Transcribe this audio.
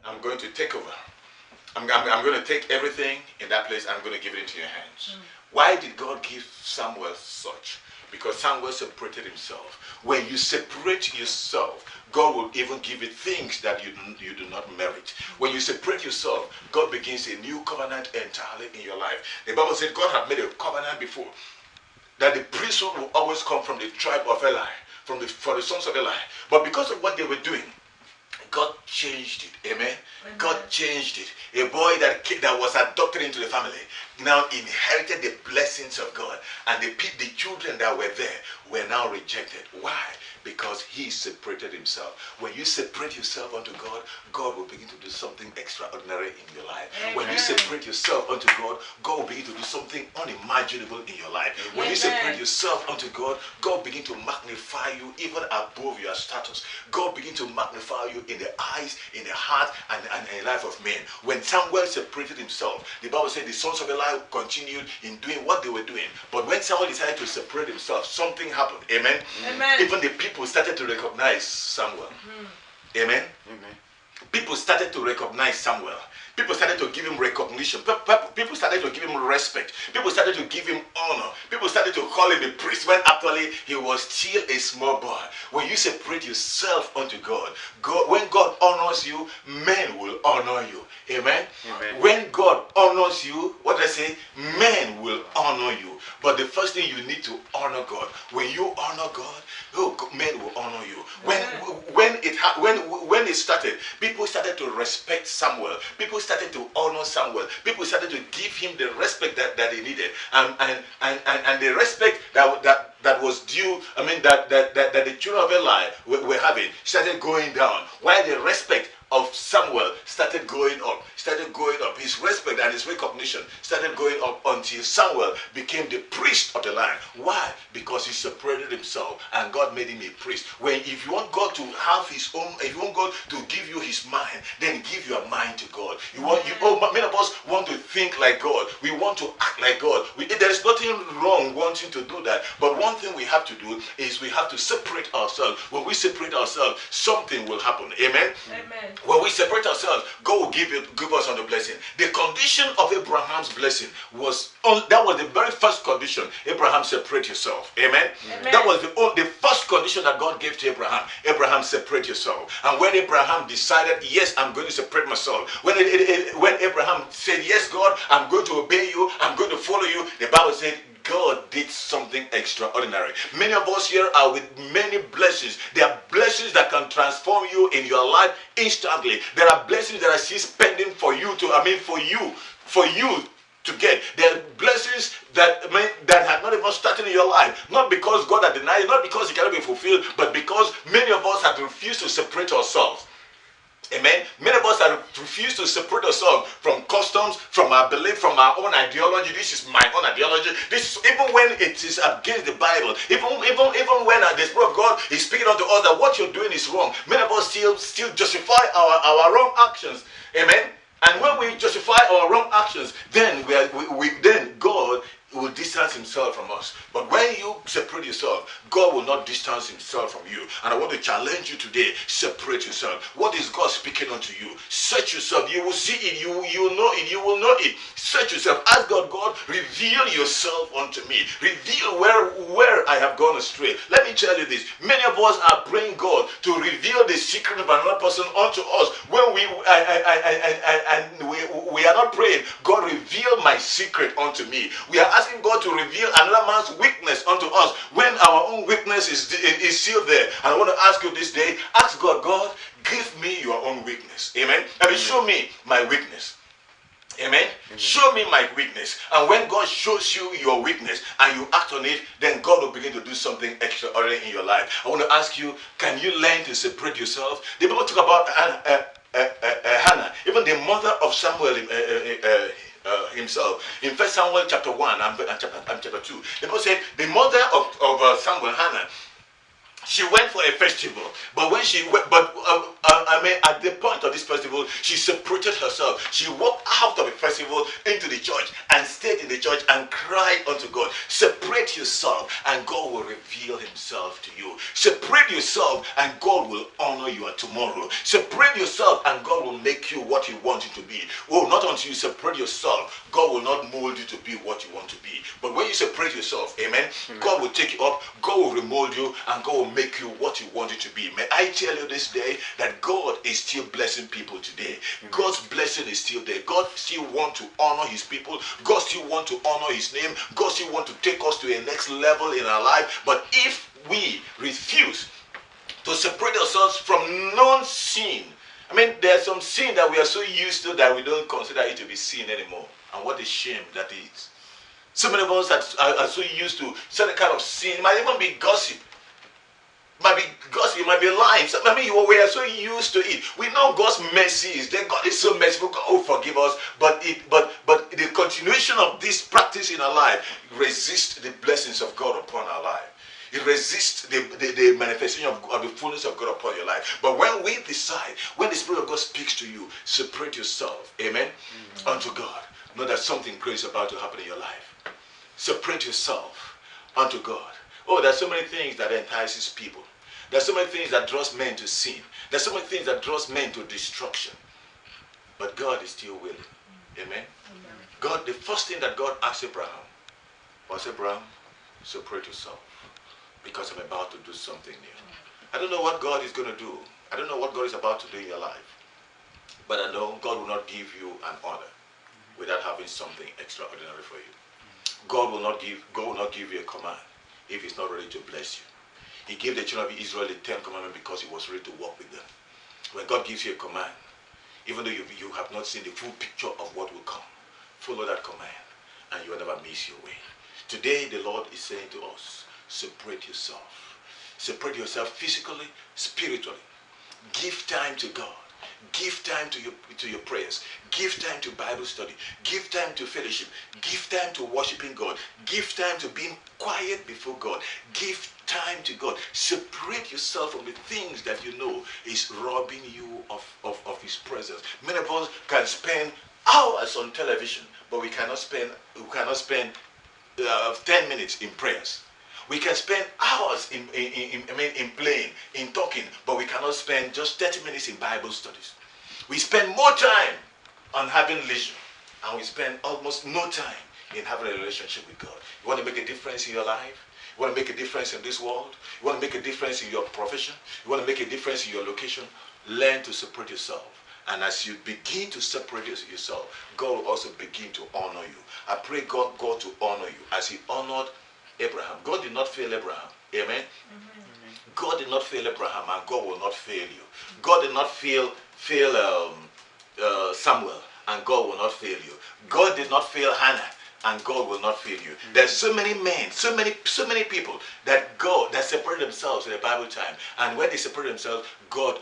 I'm going to take over. I'm going to take everything in that place and I'm going to give it into your hands. Why did God give Samuel such? Because Samuel separated himself. When you separate yourself, God will even give you things that you do not merit. When you separate yourself, God begins a new covenant entirely in your life. The Bible said God had made a covenant before that the priesthood will always come from the tribe of Eli, for the sons of Eli. But because of what they were doing, God changed it. Amen. God changed it. A boy that was adopted into the family now inherited the blessings of God, and the children that were there were now rejected. Why? Because he separated himself. When you separate yourself unto God, God will begin to do something extraordinary in your life. Amen. When you separate yourself unto God, God will begin to do something unimaginable in your life. Amen. When you separate yourself unto God, God will begin to magnify you even above your status. God begin to magnify you in the eyes, in the heart, and in the life of men. When Samuel separated himself, the Bible said the sons of Eli continued in doing what they were doing. But when Samuel decided to separate himself, something happened. Amen. Amen. Even the people started to recognize Samuel. Amen. Amen. People started to recognize Samuel. People started to give him recognition. People started to give him respect. People started to give him honor. People started to call him the priest when actually he was still a small boy. When you separate yourself unto God, when God honors you, men will honor you. Amen? Amen. When God honors you, what I say, men will honor you. But the first thing you need to honor God. When you honor God, men will honor you. When it started, people started to respect Samuel. People started to honor Samuel. People started to give him the respect that he needed, and the respect that was due. I mean that the children of Eli were having started going down, while the respect of Samuel started going up. His respect and his recognition started going up until Samuel became the priest of the land. Why? Because he separated himself and God made him a priest. If you want God to have his own, if you want God to give you his mind, then give your mind to God. Many of us want to think like God. We want to act like God. There is nothing wrong wanting to do that. But one thing we have to do is we have to separate ourselves. When we separate ourselves, something will happen. Amen? Amen. When we separate ourselves, God will give us on the blessing. The condition of Abraham's blessing was the very first condition. Abraham, separate yourself. Amen? Amen. That was the first condition that God gave to Abraham. Abraham, separate yourself. And when Abraham decided, yes, I'm going to separate myself. When Abraham said, yes, God, I'm going to obey you, I'm going to follow you, the Bible said, God did something extraordinary. Many of us here are with many blessings. There are blessings that can transform you in your life instantly. There are blessings that are still pending for you to get. There are blessings that have not even started in your life. Not because God had denied it, not because it cannot be fulfilled, but because many of us have refused to separate ourselves. Amen. Many of us have refused to separate ourselves from customs, from our belief, from our own ideology. This is my own ideology. This is, even when it is against the Bible, even when the Spirit of God is speaking unto us that what you're doing is wrong. Many of us still justify our wrong actions. Amen. And when we justify our wrong actions, then then God will distance himself from us. But when you separate yourself, God will not distance himself from you. And I want to challenge you today, separate yourself. What is God speaking unto you? Search yourself. You will see it. You will know it. You will know it. Search yourself. Ask God, reveal yourself unto me. Reveal where I have gone astray. Let me tell you this. Many of us are praying God to reveal the secret of another person unto us. When we are not praying, God, reveal my secret unto me. We are asking God to reveal another man's weakness unto us when our own weakness is still there. And I want to ask you this day, ask God, give me your own weakness. Amen. I mean, show me my weakness. Amen. Show me my weakness. And when God shows you your weakness and you act on it, then God will begin to do something extraordinary in your life. I want to ask you, can you learn to separate yourself? The Bible talk about Hannah, even the mother of Samuel himself. In 1 Samuel chapter 1 and chapter 2, the Bible said the mother of Samuel, Hannah, she went for a festival, but when she went, at the point of this festival, she separated herself. She walked out of the festival into the church and stayed in the church and cried unto God. Separate yourself and God will reveal himself to you. Separate yourself and God will honor you tomorrow. Separate yourself and God will make you what he wants you to be. Oh, not until you separate yourself, God will not mold you to be what you want to be. But when you separate yourself, amen, God will take you up, God will remold you, and God will make you what you want you to be. May I tell you this day that God is still blessing people today. God's blessing is still there. God still wants to honor his people. God still wants to honor his name. God still wants to take us to a next level in our life. But if we refuse to separate ourselves from known sin, I mean, there's some sin that we are so used to that we don't consider it to be sin anymore. And what a shame that is. So many of us are so used to certain kind of sin. It might even be gossip. It might be gossip. It might be lying. So, I mean, we are so used to it. We know God's mercy is there. God is so merciful. God will forgive us. But the continuation of this practice in our life resists the blessings of God upon our life. It resists the manifestation of the fullness of God upon your life. But when we decide, when the Spirit of God speaks to you, separate yourself, amen, unto God. Know that something great is about to happen in your life. Separate yourself unto God. Oh, there's so many things that entices people. There's so many things that draws men to sin. There's so many things that draws men to destruction. But God is still willing. Amen. God, the first thing that God asked Abraham was, Abraham, separate yourself, because I'm about to do something new. I don't know what God is going to do. I don't know what God is about to do in your life. But I know God will not give you an honor without having something extraordinary for you. God will not give you a command if he's not ready to bless you. He gave the children of Israel the 10 commandments because he was ready to walk with them. When God gives you a command, even though you have not seen the full picture of what will come, follow that command and you will never miss your way. Today the Lord is saying to us, separate yourself. Separate yourself physically, spiritually. Give time to God. Give time to your prayers. Give time to Bible study. Give time to fellowship. Give time to worshiping God. Give time to being quiet before God. Give time to God. Separate yourself from the things that you know is robbing you of his presence. Many of us can spend hours on television, but we cannot spend 10 minutes in prayers. We can spend hours in playing, in talking, but we cannot spend just 30 minutes in Bible studies. We spend more time on having leisure, and we spend almost no time in having a relationship with God. You want to make a difference in your life? You want to make a difference in this world? You want to make a difference in your profession? You want to make a difference in your location? Learn to separate yourself. And as you begin to separate yourself, God will also begin to honor you. I pray God to honor you as he honored Abraham. God did not fail Abraham. Amen? God did not fail Abraham, and God will not fail you. God did not fail Samuel, and God will not fail you. God did not fail Hannah, and God will not fail you. There's so many men, so many people that separate themselves in the Bible time, and when they separate themselves, God